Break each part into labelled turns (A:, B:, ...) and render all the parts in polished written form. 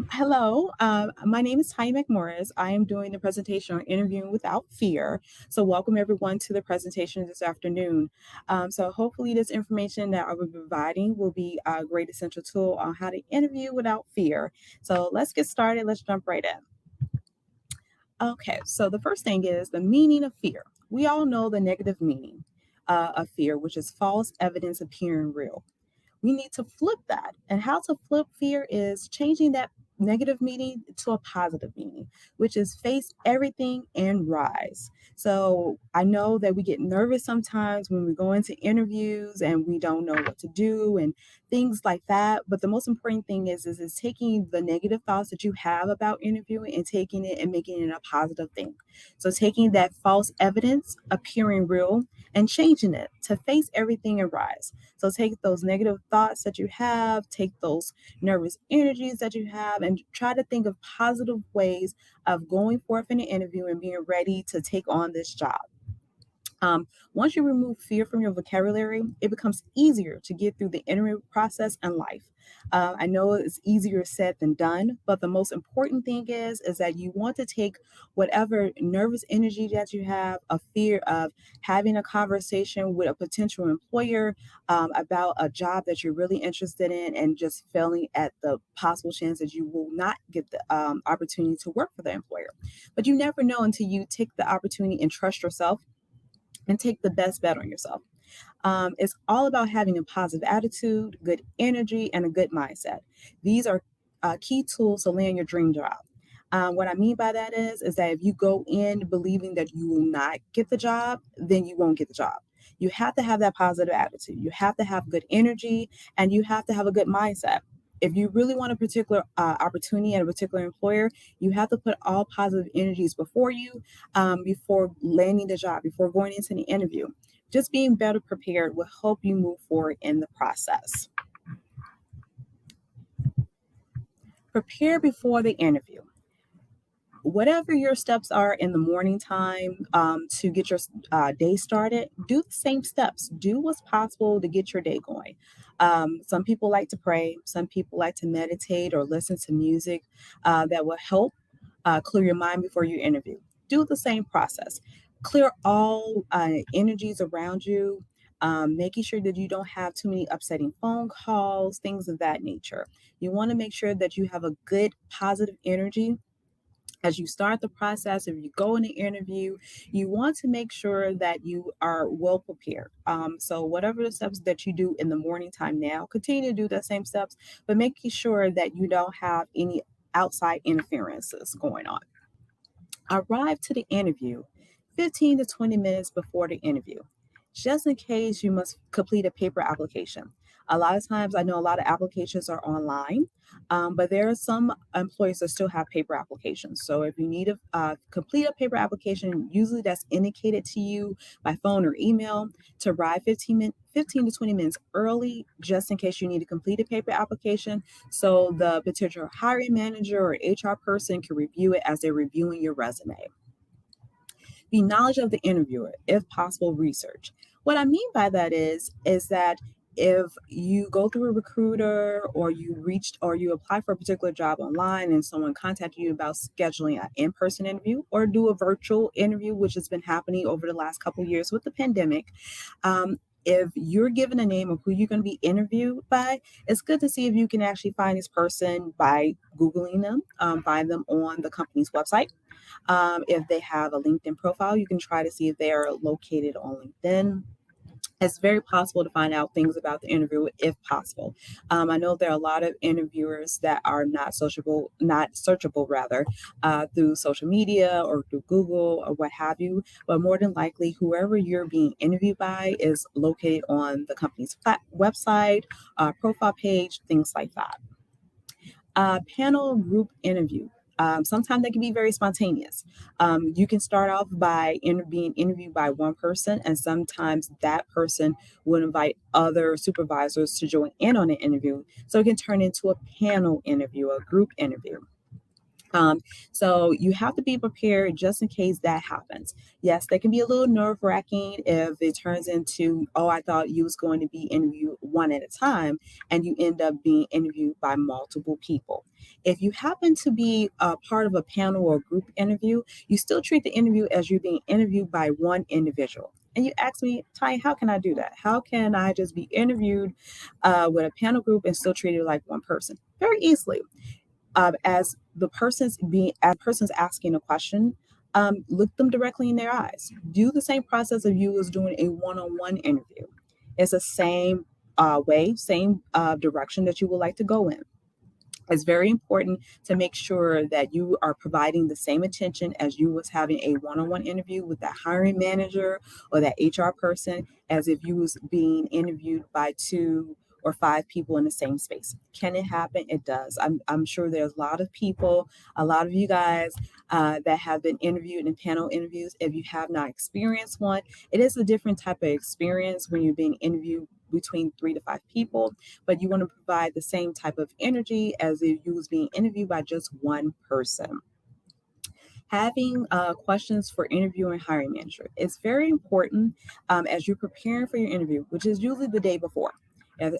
A: Hello, my name is Tanya McMorris. I am doing the presentation on interviewing without fear. So, welcome everyone to the presentation this afternoon. So, hopefully, this information that I will be providing will be a great essential tool on how to interview without fear. So, let's get started. Let's jump right in. Okay, so the first thing is the meaning of fear. We all know the negative meaning of fear, which is false evidence appearing real. We need to flip that. And how to flip fear is changing that negative meaning to a positive meaning, which is face everything and rise. So I know that we get nervous sometimes when we go into interviews and we don't know what to do and things like that. But the most important thing is taking the negative thoughts that you have about interviewing and taking it and making it a positive thing. So taking that false evidence appearing real and changing it to face everything and rise. So take those negative thoughts that you have, take those nervous energies that you have, and try to think of positive ways of going forth in the interview and being ready to take on this job. Once you remove fear from your vocabulary, it becomes easier to get through the interview process and life. I know it's easier said than done, but the most important thing is that you want to take whatever nervous energy that you have, a fear of having a conversation with a potential employer about a job that you're really interested in, and just failing at the possible chance that you will not get the opportunity to work for the employer. But you never know until you take the opportunity and trust yourself and take the best bet on yourself. It's all about having a positive attitude, good energy, and a good mindset. These are key tools to land your dream job. What I mean by that is that if you go in believing that you will not get the job, then you won't get the job. You have to have that positive attitude. You have to have good energy, and you have to have a good mindset. If you really want a particular opportunity at a particular employer, you have to put all positive energies before you, before landing the job, before going into the interview. Just being better prepared will help you move forward in the process. Prepare before the interview. Whatever your steps are in the morning time to get your day started, do the same steps. Do what's possible to get your day going. Some people like to pray, some people like to meditate or listen to music that will help clear your mind before you interview. Do the same process. Clear all energies around you. Making sure that you don't have too many upsetting phone calls, things of that nature. You want to make sure that you have a good positive energy as you start the process. If you go in the interview, you want to make sure that you are well prepared. So whatever the steps that you do in the morning time now, continue to do the same steps, but making sure that you don't have any outside interferences going on. Arrive to the interview 15 to 20 minutes before the interview, just in case you must complete a paper application. A lot of times, I know a lot of applications are online, but there are some employers that still have paper applications. So if you need to complete a paper application, usually that's indicated to you by phone or email to arrive 15 to 20 minutes early, just in case you need to complete a paper application, so the potential hiring manager or HR person can review it as they're reviewing your resume. Be knowledge of the interviewer, if possible, research. What I mean by that is that if you go through a recruiter or you reached or you apply for a particular job online and someone contacted you about scheduling an in-person interview or do a virtual interview, which has been happening over the last couple of years with the pandemic, if you're given a name of who you're going to be interviewed by, it's good to see if you can actually find this person by Googling them, find them on the company's website. If they have a LinkedIn profile, you can try to see if they are located on LinkedIn. It's very possible to find out things about the interview if possible. I know there are a lot of interviewers that are not searchable rather, through social media or through Google or what have you. But more than likely, whoever you're being interviewed by is located on the company's website, profile page, things like that. Panel group interview. Sometimes they can be very spontaneous. You can start off by being interviewed by one person, and sometimes that person will invite other supervisors to join in on the interview. So it can turn into a panel interview, a group interview. Um, so you have to be prepared just in case that happens. Yes, they can be a little nerve wracking if it turns into, oh, I thought you was going to be interviewed one at a time, and you end up being interviewed by multiple people. If you happen to be a part of a panel or group interview, you still treat the interview as you're being interviewed by one individual. And you ask me, Tanya, how can I do that? How can I just be interviewed with a panel group and still treated like one person? Very easily, as the person's asking a question, look them directly in their eyes. Do the same process of you as doing a one-on-one interview. It's the same way, same direction that you would like to go in. It's very important to make sure that you are providing the same attention as you was having a one-on-one interview with that hiring manager or that HR person as if you was being interviewed by 2 or 5 people in the same space. Can it happen? It does. I'm sure there's a lot of people, a lot of you guys that have been interviewed in panel interviews. If you have not experienced one, it is a different type of experience when you're being interviewed between 3 to 5 people, but you want to provide the same type of energy as if you was being interviewed by just one person. Having questions for interviewer and hiring manager. It's very important as you're preparing for your interview, which is usually the day before.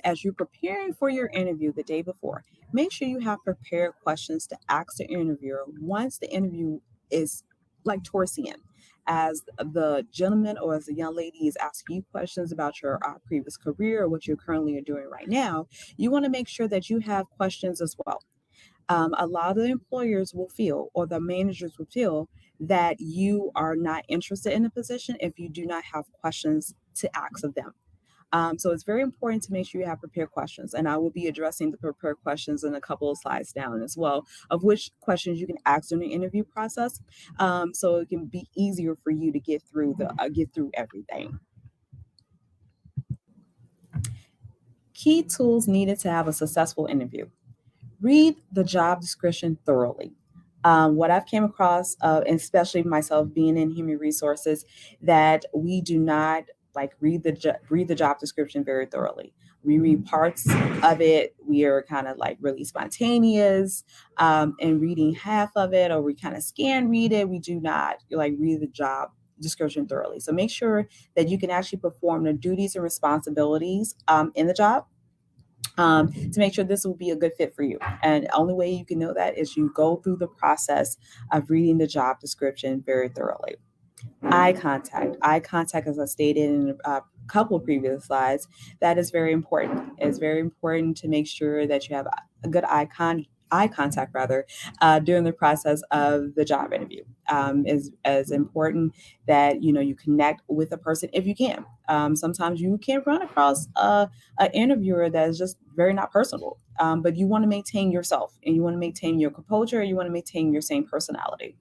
A: As you're preparing for your interview the day before, make sure you have prepared questions to ask the interviewer once the interview is like towards the end. As the gentleman or as the young lady is asking you questions about your previous career or what you're currently doing right now, you want to make sure that you have questions as well. A lot of the employers will feel, or the managers will feel, that you are not interested in the position if you do not have questions to ask of them. So it's very important to make sure you have prepared questions. And I will be addressing the prepared questions in a couple of slides down as well, of which questions you can ask during the interview process. So it can be easier for you to get through everything. Key tools needed to have a successful interview. Read the job description thoroughly. What I've came across, and especially myself being in human resources, that we do not like read the job description very thoroughly. We read parts of it. We are kind of like really spontaneous and reading half of it, or we kind of scan read it. We do not like read the job description thoroughly. So make sure that you can actually perform the duties and responsibilities in the job to make sure this will be a good fit for you. And the only way you can know that is you go through the process of reading the job description very thoroughly. Eye contact, as I stated in a couple of previous slides, that is very important. It's very important to make sure that you have a good eye contact rather during the process of the job interview. Is as important that you connect with a person if you can. Sometimes you can run across an interviewer that is just very not personable, but you want to maintain yourself and you want to maintain your composure. You want to maintain your same personality.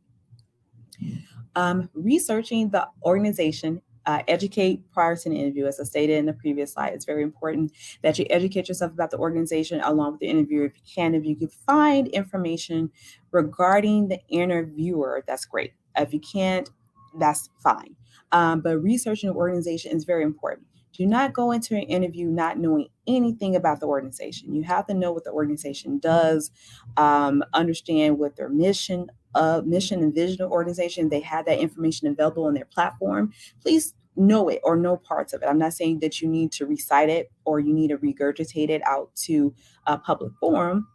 A: Researching the organization, educate prior to the interview. As I stated in the previous slide, it's very important that you educate yourself about the organization along with the interviewer if you can. If you can find information regarding the interviewer, that's great. If you can't, that's fine. But researching the organization is very important. Do not go into an interview not knowing anything about the organization. You have to know what the organization does, understand what their mission and vision of organization. They have that information available on their platform. Please know it or know parts of it. I'm not saying that you need to recite it or you need to regurgitate it out to a public forum.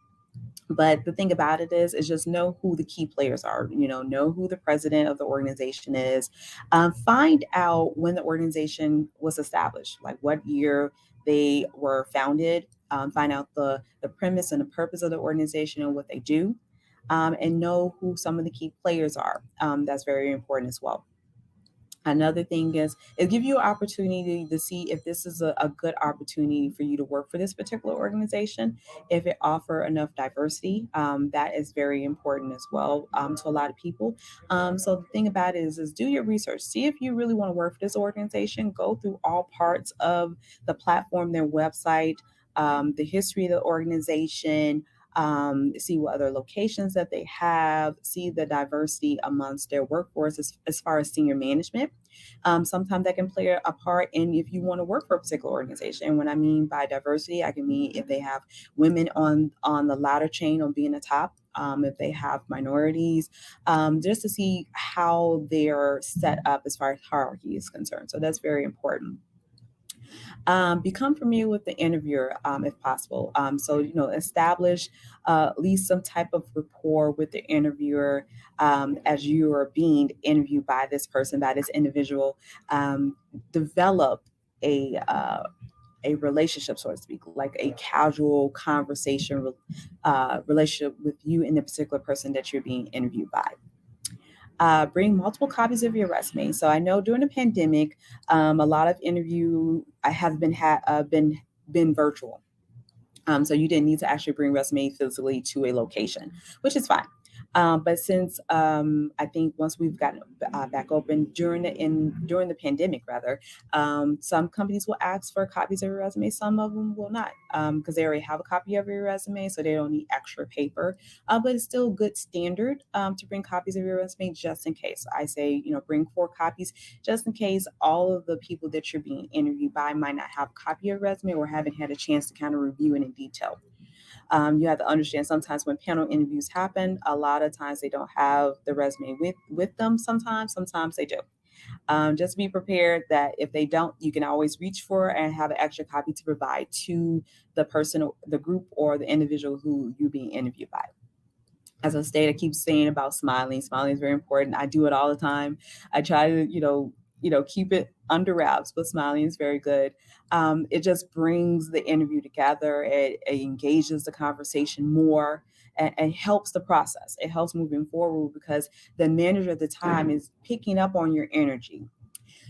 A: But the thing about it is just know who the key players are. Know who the president of the organization is. Find out when the organization was established, like what year they were founded. Find out the premise and the purpose of the organization and what they do, and know who some of the key players are. That's very important as well. Another thing is it give you an opportunity to see if this is a good opportunity for you to work for this particular organization. If it offer enough diversity, that is very important as well to a lot of people. So the thing about it is do your research. See if you really want to work for this organization. Go through all parts of the platform, their website, the history of the organization, see what other locations that they have, see the diversity amongst their workforce as far as senior management. Sometimes that can play a part in if you want to work for a particular organization. And when I mean by diversity, I can mean if they have women on the ladder chain on being the top, if they have minorities, just to see how they're set up as far as hierarchy is concerned. So that's very important. Become familiar with the interviewer if possible. So, establish at least some type of rapport with the interviewer as you are being interviewed by this person, by this individual. Develop a relationship, so to speak, like a casual conversation relationship with you and the particular person that you're being interviewed by. Bring multiple copies of your resume. So I know during the pandemic, a lot of interview I have been virtual. So you didn't need to actually bring resume physically to a location, which is fine. But since I think once we've gotten back open during the pandemic, rather, some companies will ask for copies of your resume. Some of them will not, because they already have a copy of your resume, so they don't need extra paper. But it's still good standard to bring copies of your resume just in case. I say, bring 4 copies just in case all of the people that you're being interviewed by might not have a copy of your resume or haven't had a chance to kind of review it in detail. You have to understand sometimes when panel interviews happen, a lot of times they don't have the resume with them. Sometimes they do. Just be prepared that if they don't, you can always reach for and have an extra copy to provide to the person, the group, or the individual who you're being interviewed by. As I stated, I keep saying about smiling. Smiling is very important. I do it all the time. I try to, keep it under wraps, but smiling is very good. It just brings the interview together. It engages the conversation more and helps the process. It helps moving forward because the manager at the time is picking up on your energy.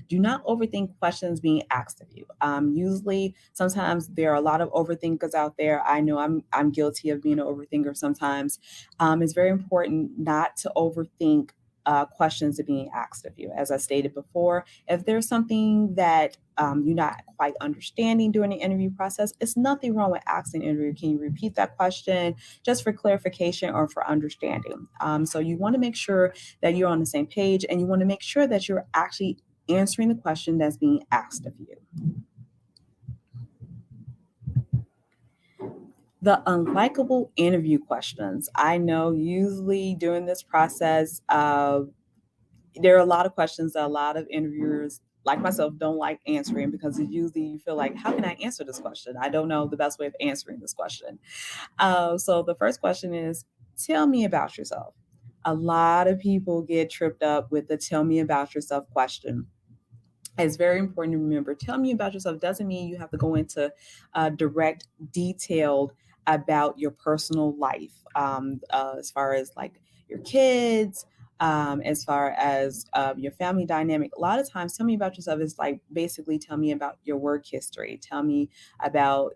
A: Do not overthink questions being asked of you. Usually, sometimes there are a lot of overthinkers out there. I know I'm guilty of being an overthinker sometimes. It's very important not to overthink questions that are being asked of you. As I stated before, if there's something that you're not quite understanding during the interview process, it's nothing wrong with asking the interviewer, can you repeat that question just for clarification or for understanding? So you want to make sure that you're on the same page and you want to make sure that you're actually answering the question that's being asked of you. The unlikable interview questions. I know usually during this process, there are a lot of questions that a lot of interviewers like myself don't like answering because usually you feel like, how can I answer this question? I don't know the best way of answering this question. So the first question is, tell me about yourself. A lot of people get tripped up with the tell me about yourself question. It's very important to remember, tell me about yourself doesn't mean you have to go into direct, detailed about your personal life, as far as like your kids, as far as your family dynamic. A lot of times, tell me about yourself is like basically tell me about your work history. Tell me about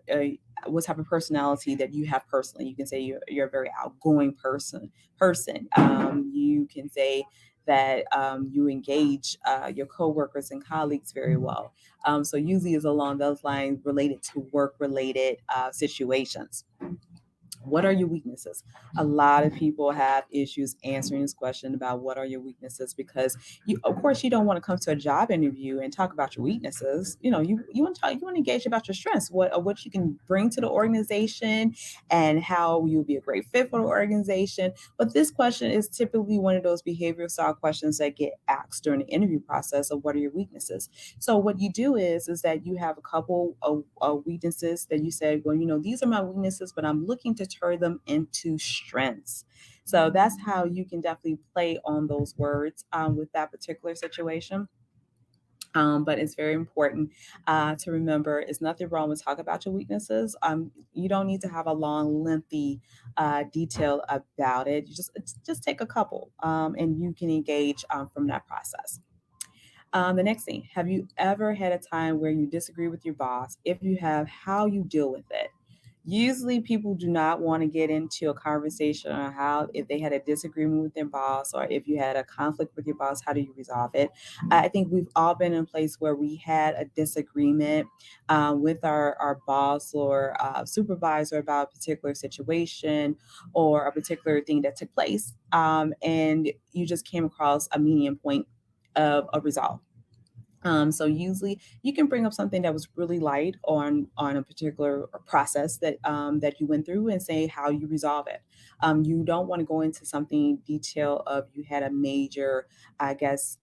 A: what type of personality that you have personally. You can say you're a very outgoing person. You can say that you engage your coworkers and colleagues very well. So usually is along those lines related to work-related situations. What are your weaknesses? A lot of people have issues answering this question about what are your weaknesses because of course, you don't want to come to a job interview and talk about your weaknesses. You want to talk, you want to engage about your strengths, what you can bring to the organization, and how you'll be a great fit for the organization. But this question is typically one of those behavioral style questions that get asked during the interview process of what are your weaknesses. So what you do is that you have a couple of weaknesses that you say, well, these are my weaknesses, but I'm looking to turn them into strengths. So that's how you can definitely play on those words with that particular situation. But it's very important to remember it's nothing wrong with talk about your weaknesses. You don't need to have a long, lengthy detail about it. You just take a couple and you can engage from that process. The next thing, have you ever had a time where you disagree with your boss? If you have, how you deal with it? Usually, people do not want to get into a conversation on how, if they had a disagreement with their boss or if you had a conflict with your boss, how do you resolve it? I think we've all been in a place where we had a disagreement with our boss or supervisor about a particular situation or a particular thing that took place. And you just came across a median point of a resolve. So usually you can bring up something that was really light on a particular process that you went through and say how you resolve it. You don't want to go into something detail of you had a major, I guess,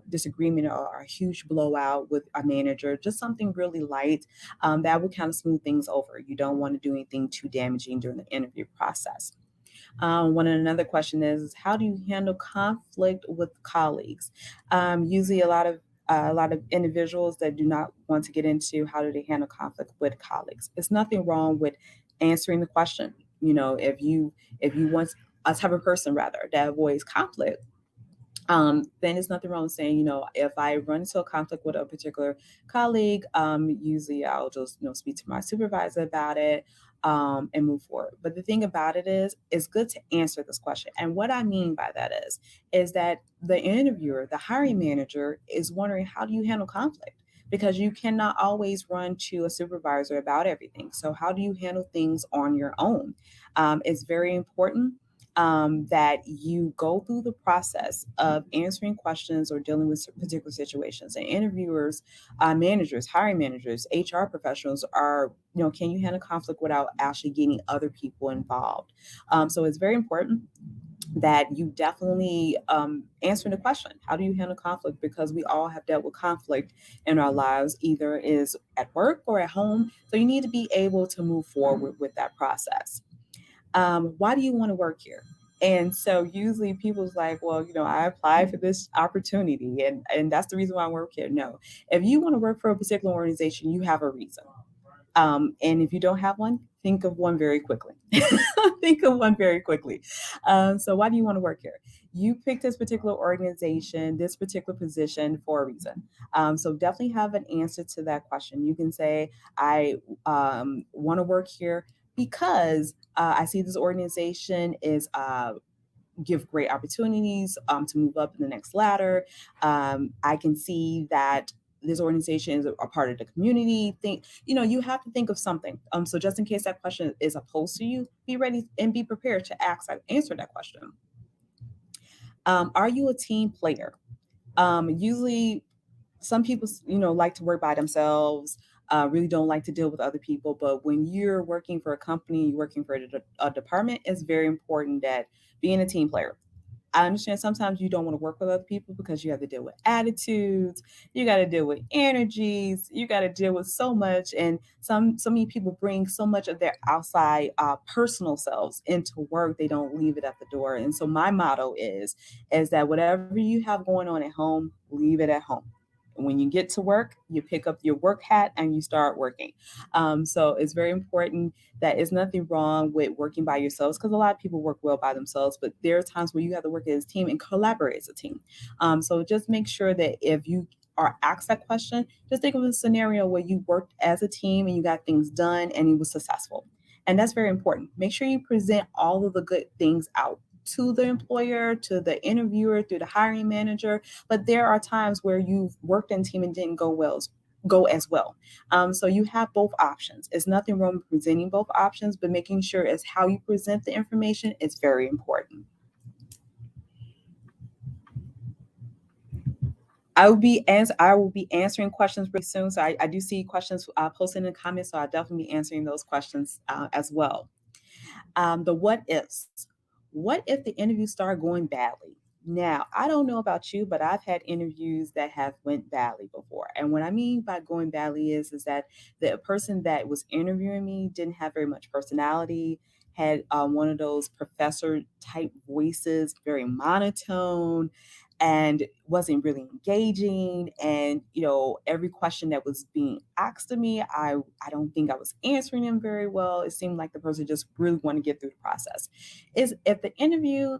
A: disagreement or a huge blowout with a manager. Just something really light that would kind of smooth things over. You don't want to do anything too damaging during the interview process. One another question is how do you handle conflict with colleagues? Usually, a lot of individuals that do not want to get into how do they handle conflict with colleagues. It's nothing wrong with answering the question. If you want a type of person rather that avoids conflict, then there's nothing wrong with saying, if I run into a conflict with a particular colleague, usually I'll just, speak to my supervisor about it and move forward. But the thing about it is, it's good to answer this question. And what I mean by that is that the interviewer, the hiring manager, is wondering how do you handle conflict? Because you cannot always run to a supervisor about everything. So how do you handle things on your own? It's very important that you go through the process of answering questions or dealing with particular situations. And interviewers, managers, hiring managers, HR professionals are, can you handle conflict without actually getting other people involved? So it's very important that you definitely answer the question how do you handle conflict, because we all have dealt with conflict in our lives, either is at work or at home, so you need to be able to move forward with that process. Why do you want to work here? And so usually people's like, well, I applied for this opportunity and that's the reason why I work here. No, if you want to work for a particular organization, you have a reason. And if you don't have one, think of one very quickly. Think of one very quickly. So why do you want to work here? You picked this particular organization, this particular position for a reason. So definitely have an answer to that question. You can say, I want to work here because I see this organization is give great opportunities to move up in the next ladder. I can see that this organization is a part of the community. Think, you have to think of something. So just in case that question is opposed to you, be ready and be prepared to answer that question. Are you a team player? Usually some people, like to work by themselves, really don't like to deal with other people. But when you're working for a company, you're working for a department, it's very important that being a team player. I understand sometimes you don't want to work with other people because you have to deal with attitudes, you got to deal with energies, you got to deal with so much, and so many people bring so much of their outside personal selves into work. They don't leave it at the door. And so my motto is that whatever you have going on at home, leave it at home. When you get to work, you pick up your work hat and you start working. So it's very important that is nothing wrong with working by yourselves, because a lot of people work well by themselves, but there are times where you have to work as a team and collaborate as a team. So just make sure that if you are asked that question, just think of a scenario where you worked as a team and you got things done and you were successful. And that's very important. Make sure you present all of the good things out to the employer, to the interviewer, through the hiring manager. But there are times where you've worked in team and didn't go as well. So you have both options. It's nothing wrong with presenting both options, but making sure is how you present the information is very important. I will be answering questions pretty soon. So I do see questions posted in the comments, so I'll definitely be answering those questions as well. The what ifs. What if the interview started going badly? Now, I don't know about you, but I've had interviews that have went badly before. And what I mean by going badly is that the person that was interviewing me didn't have very much personality, had one of those professor type voices, very monotone, and wasn't really engaging. And every question that was being asked of me, I don't think I was answering them very well. It seemed like the person just really wanted to get through the process. Is if the interview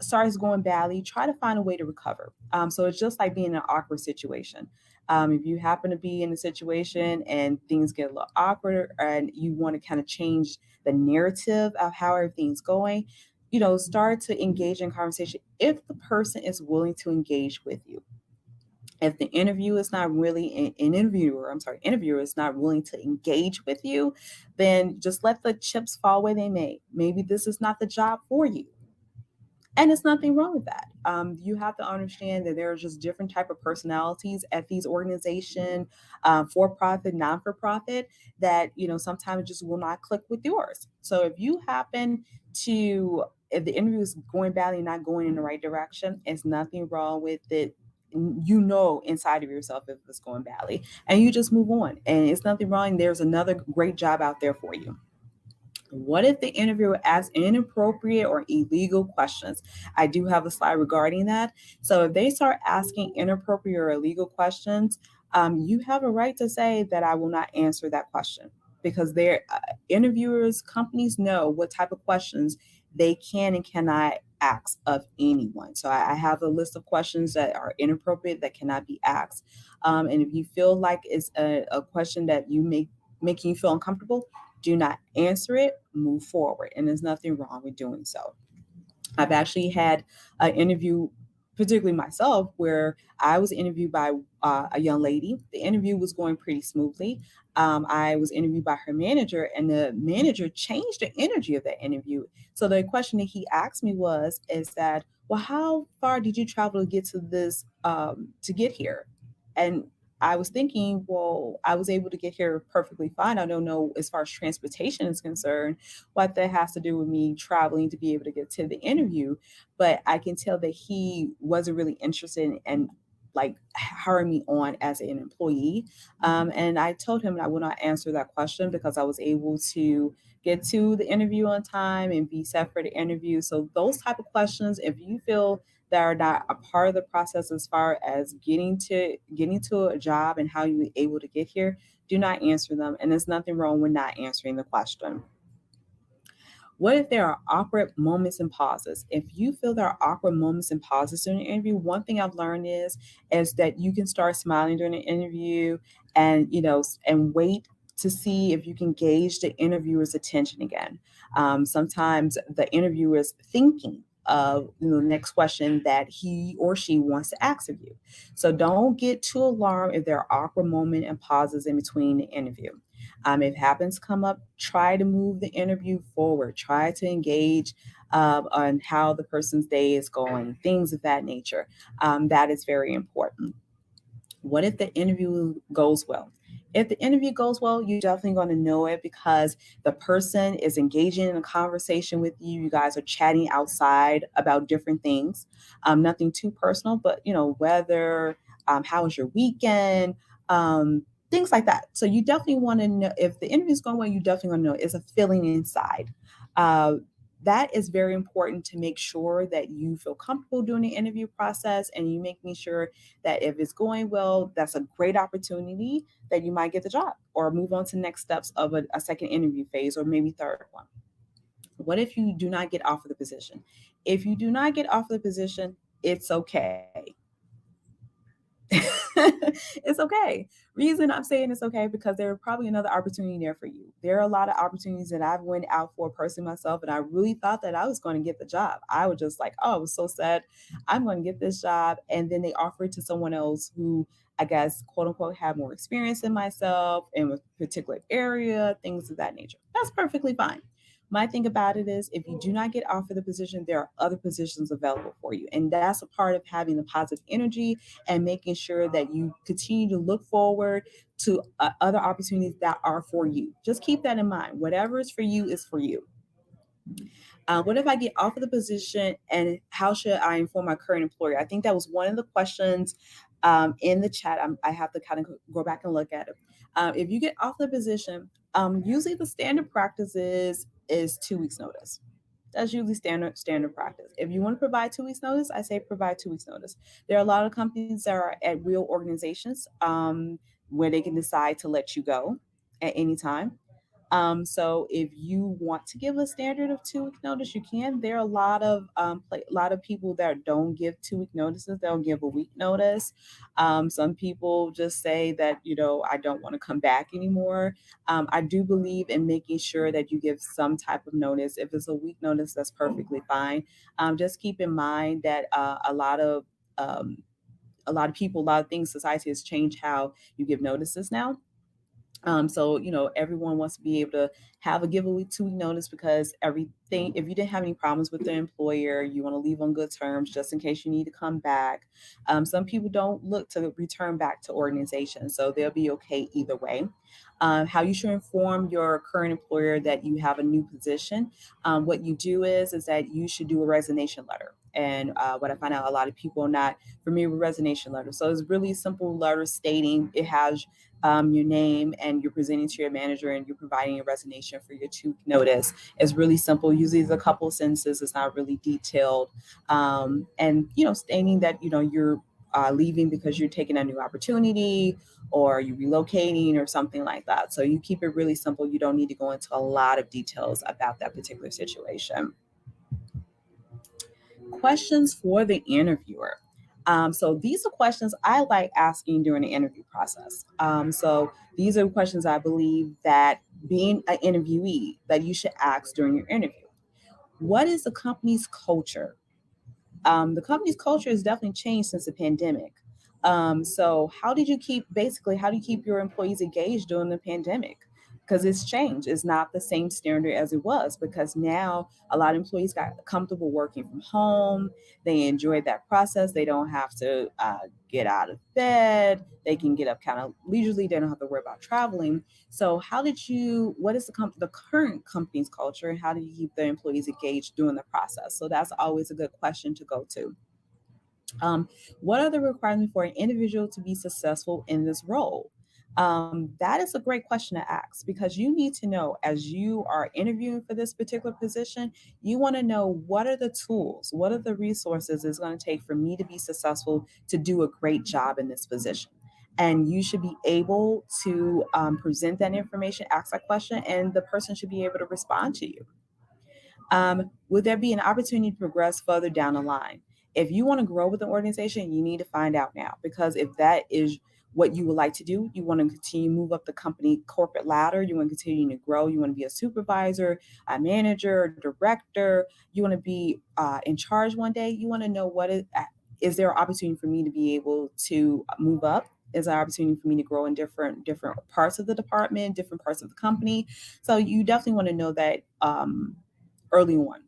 A: starts going badly, try to find a way to recover. So it's just like being in an awkward situation. If you happen to be in a situation and things get a little awkward and you want to kind of change the narrative of how everything's going, start to engage in conversation if the person is willing to engage with you. If the interview is not really interviewer is not willing to engage with you, then just let the chips fall where they may. Maybe this is not the job for you, and it's nothing wrong with that. You have to understand that there are just different type of personalities at these organizations, for profit, non for profit, that sometimes just will not click with yours. So if you happen to, if the interview is going badly, not going in the right direction, it's nothing wrong with it. Inside of yourself if it's going badly, and you just move on, and it's nothing wrong. There's another great job out there for you. What if the interviewer asks inappropriate or illegal questions? I do have a slide regarding that. So if they start asking inappropriate or illegal questions, you have a right to say that I will not answer that question, because their interviewers, companies know what type of questions they can and cannot ask of anyone. So I have a list of questions that are inappropriate that cannot be asked. And if you feel like it's a question that making you feel uncomfortable, do not answer it, move forward. And there's nothing wrong with doing so. I've actually had an interview, particularly myself, where I was interviewed by a young lady. The interview was going pretty smoothly. I was interviewed by her manager, and the manager changed the energy of that interview. So the question that he asked me is that, well, how far did you travel to get to this, to get here? And I was thinking, well, I was able to get here perfectly fine. I don't know, as far as transportation is concerned, what that has to do with me traveling to be able to get to the interview. But I can tell that he wasn't really interested in like hiring me on as an employee. And I told him I would not answer that question because I was able to get to the interview on time and be set for the interview. So those type of questions, if you feel that are not a part of the process as far as getting to a job and how you were able to get here, do not answer them. And there's nothing wrong with not answering the question. What if there are awkward moments and pauses? If you feel there are awkward moments and pauses during the interview, one thing I've learned is that you can start smiling during the interview, and and wait to see if you can gauge the interviewer's attention again. Sometimes the interviewer is thinking of the next question that he or she wants to ask of you. So don't get too alarmed if there are awkward moments and pauses in between the interview. If it happens to come up, try to move the interview forward. Try to engage on how the person's day is going, things of that nature. That is very important. What if the interview goes well? If the interview goes well, you're definitely going to know it because the person is engaging in a conversation with you. You guys are chatting outside about different things, nothing too personal, but weather, how was your weekend, things like that. So you definitely want to know if the interview is going well. You definitely want to know it's a feeling inside. Uh, that is very important to make sure that you feel comfortable during the interview process, and you making sure that if it's going well, that's a great opportunity that you might get the job or move on to next steps of a second interview phase or maybe third one. What if you do not get offered the position? If you do not get offered the position, it's okay. It's okay. Reason I'm saying it's okay because there are probably another opportunity there for you. There are a lot of opportunities that I've went out for personally myself, and I really thought that I was going to get the job. I was just like, oh, I was so sad, I'm going to get this job, and then they offer it to someone else who, I guess, quote unquote, have more experience than myself in a particular area, things of that nature. That's perfectly fine. My thing about it is, if you do not get offered the position, there are other positions available for you. And that's a part of having the positive energy and making sure that you continue to look forward to other opportunities that are for you. Just keep that in mind. Whatever is for you is for you. What if I get offered the position, and how should I inform my current employer? I think that was one of the questions in the chat. I have to kind of go back and look at it. If you get offered the position, usually the standard practice is 2 weeks notice. That's usually standard practice. If you want to provide 2 weeks notice, I say provide 2 weeks notice. There are a lot of companies that are at real organizations, where they can decide to let you go at any time. So if you want to give a standard of 2 week notice, you can. There are a lot of a lot of people that don't give 2 week notices. They'll give a week notice. Some people just say that, I don't want to come back anymore. I do believe in making sure that you give some type of notice. If it's a week notice, that's perfectly fine. Just keep in mind that um, a lot of people, a lot of things, society has changed how you give notices now. So everyone wants to be able to have a give a week 2 week notice because everything. If you didn't have any problems with the employer, you want to leave on good terms just in case you need to come back. Some people don't look to return back to organizations, so they'll be okay either way. How you should inform your current employer that you have a new position. What you do is that you should do a resignation letter. And what I find out, a lot of people are not familiar with resignation letters. So it's really simple letter stating it has your name and you're presenting to your manager and you're providing a resignation for your 2 week notice. It's really simple. Usually it's a couple of sentences. It's not really detailed. And, stating that, you're leaving because you're taking a new opportunity or you're relocating or something like that. So you keep it really simple. You don't need to go into a lot of details about that particular situation. Questions for the interviewer. So these are questions I like asking during the interview process. So these are questions I believe that being an interviewee that you should ask during your interview. What is the company's culture? The company's culture has definitely changed since the pandemic. So how do you keep your employees engaged during the pandemic? Because it's changed. It's not the same standard as it was because now a lot of employees got comfortable working from home. They enjoy that process. They don't have to get out of bed. They can get up kind of leisurely. They don't have to worry about traveling. So what is the current company's culture and how do you keep the employees engaged during the process? So that's always a good question to go to. Um, what are the requirements for an individual to be successful in this role? That is a great question to ask because you need to know as you are interviewing for this particular position, you want to know what are the tools, what are the resources it's going to take for me to be successful to do a great job in this position. And you should be able to present that information, ask that question, and the person should be able to respond to you. Would there be an opportunity to progress further down the line? If you want to grow with the organization, you need to find out now because if that is what you would like to do, you want to continue to move up the company corporate ladder, you want to continue to grow, you want to be a supervisor, a manager, director, you want to be in charge one day, you want to know is there an opportunity for me to be able to move up? Is there an opportunity for me to grow in different parts of the department, different parts of the company? So you definitely want to know that early on.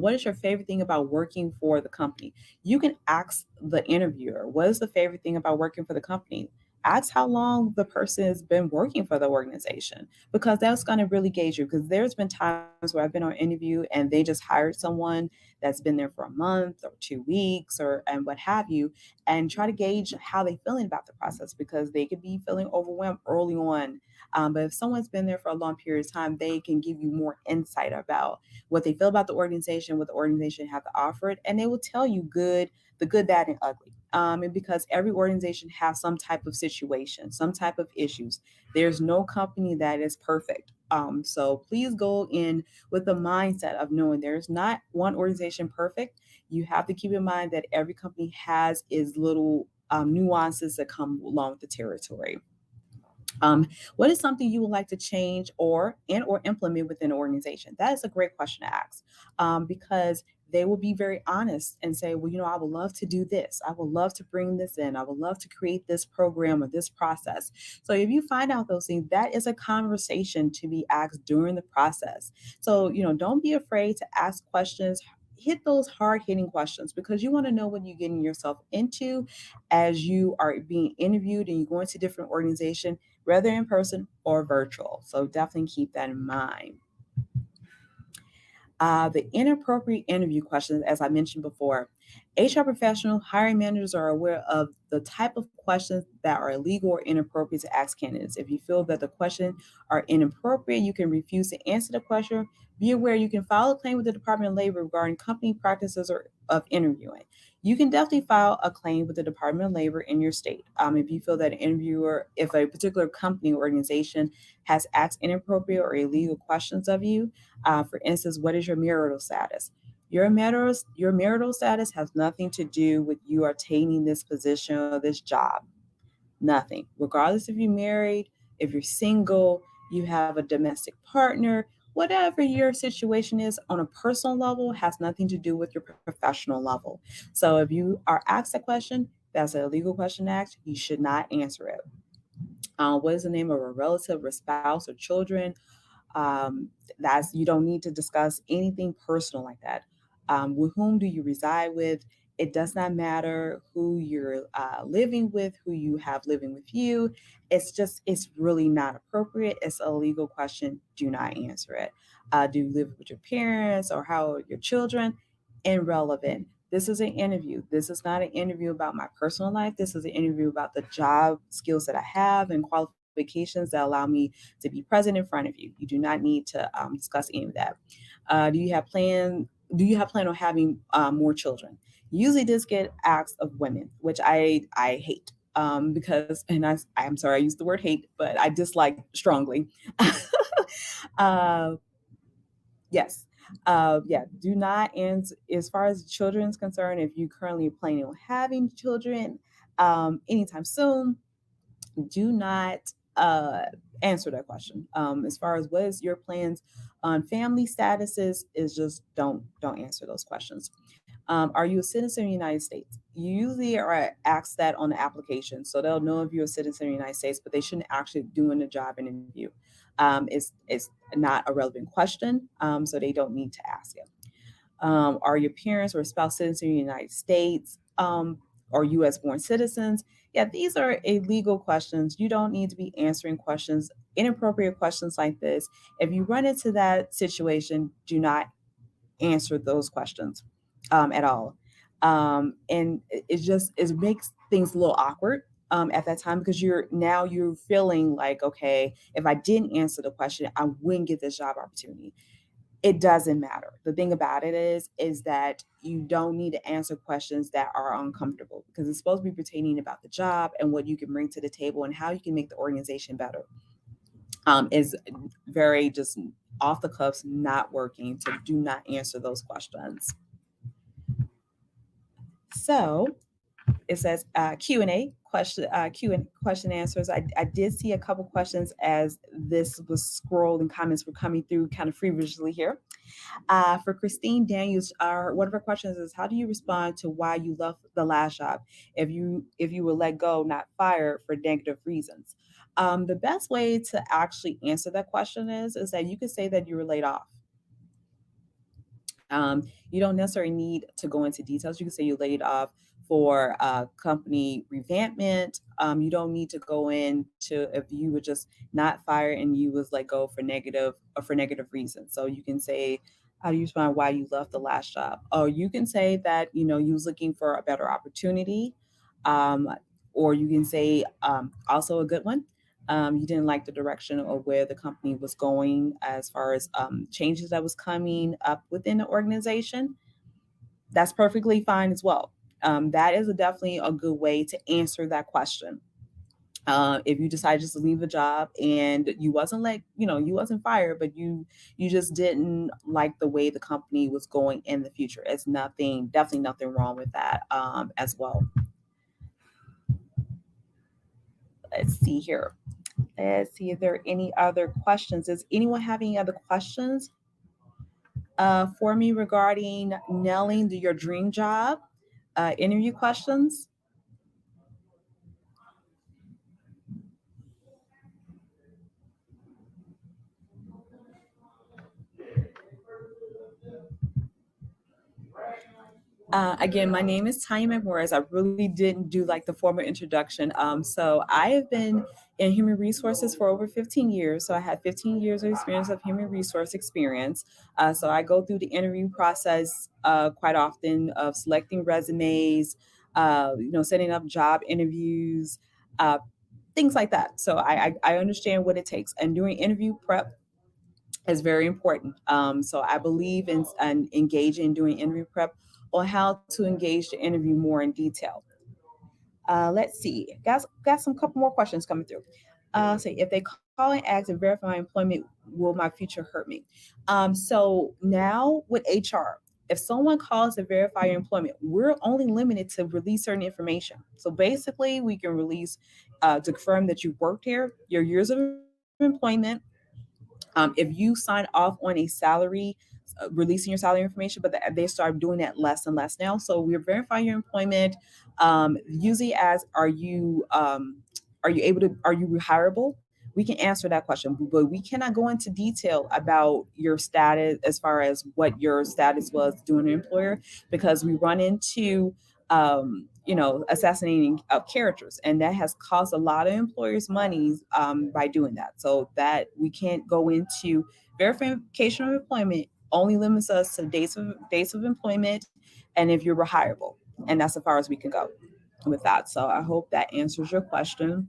A: What is your favorite thing about working for the company? You can ask the interviewer, what is the favorite thing about working for the company? Ask how long the person has been working for the organization because that's going to really gauge you. Because there's been times where I've been on an interview and they just hired someone that's been there for a month or 2 weeks or and what have you, and try to gauge how they feeling about the process because they could be feeling overwhelmed early on. But if someone's been there for a long period of time, they can give you more insight about what they feel about the organization, what the organization have to offer it, and they will tell you the good, bad, and ugly. And because every organization has some type of situation, some type of issues, there's no company that is perfect. So please go in with the mindset of knowing there's not one organization perfect. You have to keep in mind that every company has its little nuances that come along with the territory. What is something you would like to change or implement within an organization? That is a great question to ask because they will be very honest and say, well, I would love to do this. I would love to bring this in. I would love to create this program or this process. So if you find out those things, that is a conversation to be asked during the process. So, don't be afraid to ask questions. Hit those hard hitting questions because you want to know what you're getting yourself into as you are being interviewed and you go into different organizations whether in person or virtual. So definitely keep that in mind. The inappropriate interview questions, as I mentioned before, HR professional hiring managers are aware of the type of questions that are illegal or inappropriate to ask candidates. If you feel that the question are inappropriate, you can refuse to answer the question. Be aware you can file a claim with the Department of Labor regarding company practices or of interviewing. You can definitely file a claim with the Department of Labor in your state. If you feel that an interviewer, if a particular company or organization has asked inappropriate or illegal questions of you, for instance, what is your marital status? Your marital status has nothing to do with you attaining this position or this job. Nothing. Regardless if you're married, if you're single, you have a domestic partner, whatever your situation is on a personal level has nothing to do with your professional level. So if you are asked a question, that's an illegal question to ask, you should not answer it. What is the name of a relative or spouse or children? um, that's You don't need to discuss anything personal like that. With whom do you reside with? It does not matter who you're living with, who you have living with you. It's really not appropriate. It's a legal question. Do not answer it. Do you live with your parents, or how are your children? Irrelevant. This is an interview. This is not an interview about my personal life. This is an interview about the job skills that I have and qualifications that allow me to be present in front of you. You do not need to discuss any of that. Do you have plan? Do you have plan on having more children? Usually, this get asked of women, which I hate, because, and I'm sorry I used the word hate, but I dislike strongly. uh, yes. Yeah, do not. And as far as children's concerned, if you currently planning on having children anytime soon, do not uh, answer that question. As far as what is your plans on family statuses, is just don't answer those questions. Are you a citizen of the United States? You usually are asked that on the application, so they'll know if you're a citizen of the United States, but they shouldn't actually doing the job interview. It's not a relevant question, so they don't need to ask it. Are your parents or spouse citizens in the United States, or US born citizens? Yeah, these are illegal questions. You don't need to be answering questions, inappropriate questions like this. If you run into that situation, do not answer those questions at all. And it makes things a little awkward at that time, because you're feeling like, okay, if I didn't answer the question, I wouldn't get this job opportunity. It doesn't matter. The thing about it is that you don't need to answer questions that are uncomfortable, because it's supposed to be pertaining about the job and what you can bring to the table and how you can make the organization better. Is very just off the cuffs, not working. So do not answer those questions. So it says Q&A question answers. I did see a couple questions as this was scrolled and comments were coming through kind of feverishly here. For Christine Daniels, one of her questions is, how do you respond to why you left the last job if you were let go, not fired, for negative reasons? The best way to actually answer that question is that you could say that you were laid off. You don't necessarily need to go into details. You can say you laid off for company revampment. You don't need to go into if you were just not fired and you was let go for negative reasons. So you can say, how do you respond why you left the last job? Or you can say that you was looking for a better opportunity, um, or you can say, also a good one, you didn't like the direction or where the company was going as far as changes that was coming up within the organization. That's perfectly fine as well. That is definitely a good way to answer that question. If you decide just to leave a job and you wasn't fired, but you just didn't like the way the company was going in the future. It's nothing, definitely nothing wrong with that as well. Let's see here. Let's see if there are any other questions. Does anyone have any other questions for me regarding nailing your dream job? Interview questions? Again, my name is Tanya McMorris. I really didn't do like the formal introduction. So I have been in human resources for over 15 years. So I have 15 years of experience of human resource experience. So I go through the interview process quite often of selecting resumes, setting up job interviews, uh, things like that. So I understand what it takes. And during interview prep, is very important. So I believe in engaging in doing interview prep on how to engage the interview more in detail. Let's see. Got some couple more questions coming through. Say if they call and ask and verify my employment, will my future hurt me? So now with HR, if someone calls to verify your employment, we're only limited to release certain information. So basically, we can release to confirm that you worked here, your years of employment. If you sign off on a salary, releasing your salary information, but they start doing that less and less now. So we're verifying your employment, usually as are you able to are you rehireable? We can answer that question, but we cannot go into detail about your status as far as what your status was doing an employer because we run into assassinating of characters, and that has cost a lot of employers money by doing that. So that we can't go into verification of employment only limits us to dates of employment, and if you're rehireable, and that's as far as we can go with that. So I hope that answers your question.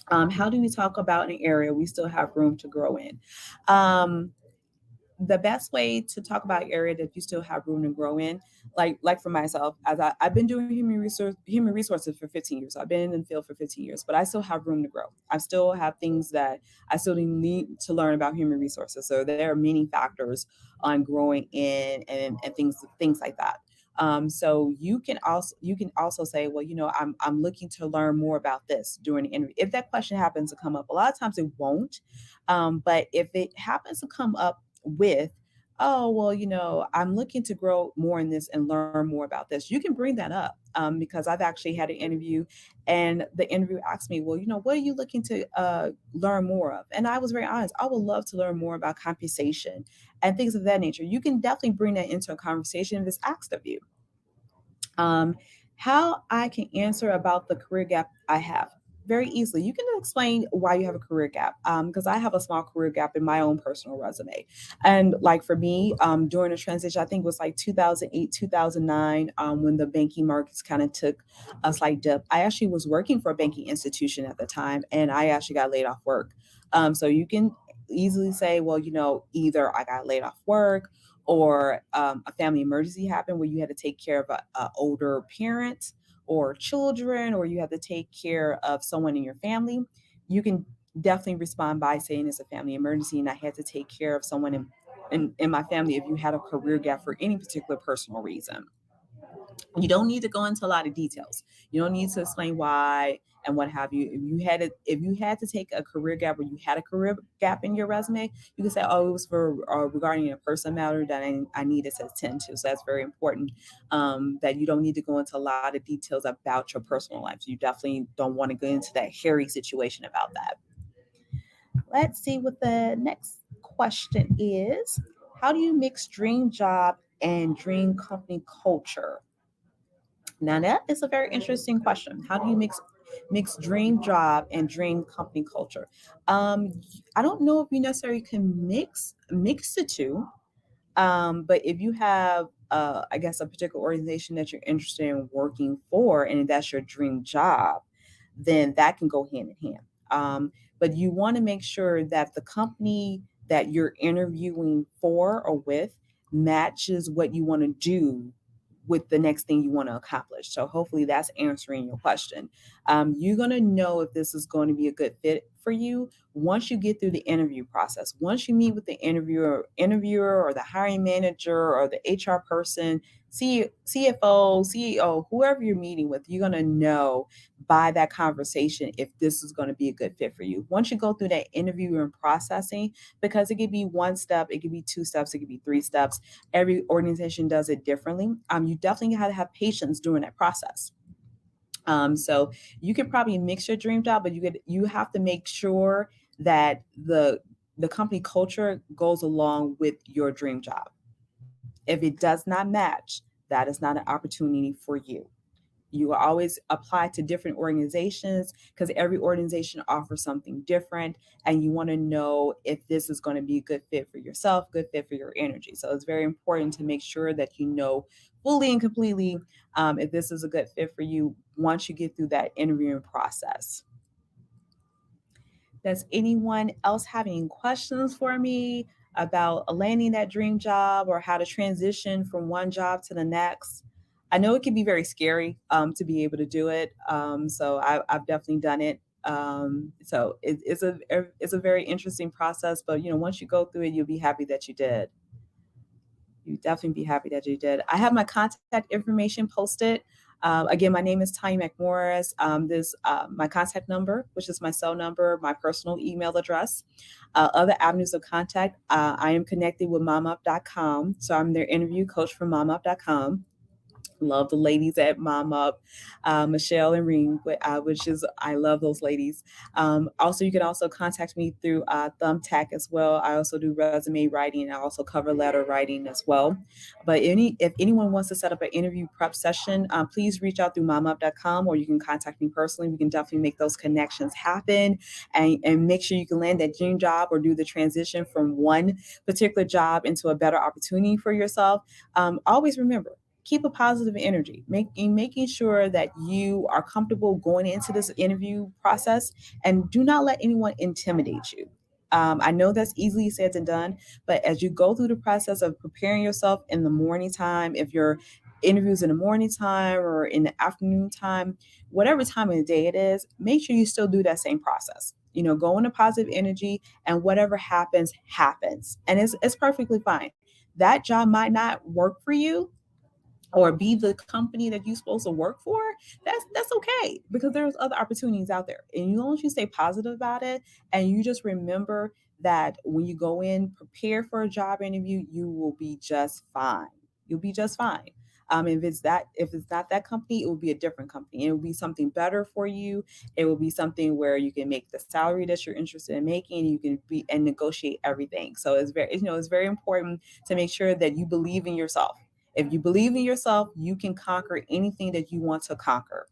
A: How do we talk about an area we still have room to grow in? Um, the best way to talk about an area that you still have room to grow in, like for myself, I've been doing human resources for 15 years. So I've been in the field for 15 years, but I still have room to grow. I still have things that I still need to learn about human resources. So there are many factors on growing in and things like that. So you can also say, well, I'm looking to learn more about this during the interview. If that question happens to come up, a lot of times it won't. But if it happens to come up with, oh, well, I'm looking to grow more in this and learn more about this, you can bring that up, because I've actually had an interview and the interview asked me, well, what are you looking to learn more of? And I was very honest. I would love to learn more about compensation and things of that nature. You can definitely bring that into a conversation if it's asked of you. um, how I can answer about the career gap I have. Very easily. You can explain why you have a career gap. Because I have a small career gap in my own personal resume. And like for me, during the transition, I think it was like 2008, 2009, when the banking markets kind of took a slight dip. I actually was working for a banking institution at the time, and I actually got laid off work. So you can easily say, well, either I got laid off work, or a family emergency happened where you had to take care of a older parent or children, or you have to take care of someone in your family. You can definitely respond by saying it's a family emergency and I had to take care of someone in my family if you had a career gap for any particular personal reason. You don't need to go into a lot of details. You don't need to explain why and what have you. If you had to take a career gap, or you had a career gap in your resume, you can say, "Oh, it was for regarding a personal matter that I needed to attend to." So that's very important. That you don't need to go into a lot of details about your personal life. So you definitely don't want to go into that hairy situation about that. Let's see what the next question is. How do you mix dream job and dream company culture? Now that is a very interesting question. How do you mix dream job and dream company culture? Um, I don't know if you necessarily can mix the two, but if you have, I guess, a particular organization that you're interested in working for, and that's your dream job, then that can go hand in hand. But you want to make sure that the company that you're interviewing for or with matches what you want to do with the next thing you want to accomplish. So hopefully that's answering your question. You're going to know if this is going to be a good fit for you once you get through the interview process. Once you meet with the interviewer or the hiring manager or the HR person, CFO, CEO, whoever you're meeting with, you're going to know by that conversation if this is going to be a good fit for you. Once you go through that interview and processing, because it could be one step, it could be two steps, it could be three steps. Every organization does it differently. You definitely got to have patience during that process. So you could probably mix your dream job, but you have to make sure that the company culture goes along with your dream job. If it does not match, that is not an opportunity for you. You will always apply to different organizations because every organization offers something different, and you want to know if this is going to be a good fit for yourself, good fit for your energy. So it's very important to make sure that you know fully and completely if this is a good fit for you once you get through that interviewing process. Does anyone else have any questions for me about landing that dream job or how to transition from one job to the next? I know it can be very scary to be able to do it. I've definitely done it. It's a very interesting process, but once you go through it, you'll be happy that you did. You definitely be happy that you did. I have my contact information posted. Again, my name is Tanya McMorris. This my contact number, which is my cell number, my personal email address. Other avenues of contact. I am connected with MomUp.com, so I'm their interview coach for MomUp.com. Love the ladies at MomUp, Michelle and Reem, which is I love those ladies. Also, you can also contact me through Thumbtack as well. I also do resume writing. I also cover letter writing as well. But if anyone wants to set up an interview prep session, please reach out through momup.com, or you can contact me personally. We can definitely make those connections happen, and make sure you can land that dream job or do the transition from one particular job into a better opportunity for yourself. Always remember, keep a positive energy, making sure that you are comfortable going into this interview process, and do not let anyone intimidate you. I know that's easily said than done, but as you go through the process of preparing yourself in the morning time, if your interviews in the morning time or in the afternoon time, whatever time of the day it is, make sure you still do that same process. Go into positive energy, and whatever happens, happens. And it's perfectly fine. That job might not work for you or be the company that you're supposed to work for. That's okay, because there's other opportunities out there. And as long as you stay positive about it, and you just remember that when you go in, prepare for a job interview, you will be just fine. You'll be just fine. If it's not that company, it will be a different company. It will be something better for you. It will be something where you can make the salary that you're interested in making. You can be and negotiate everything. So it's very important to make sure that you believe in yourself. If you believe in yourself, you can conquer anything that you want to conquer.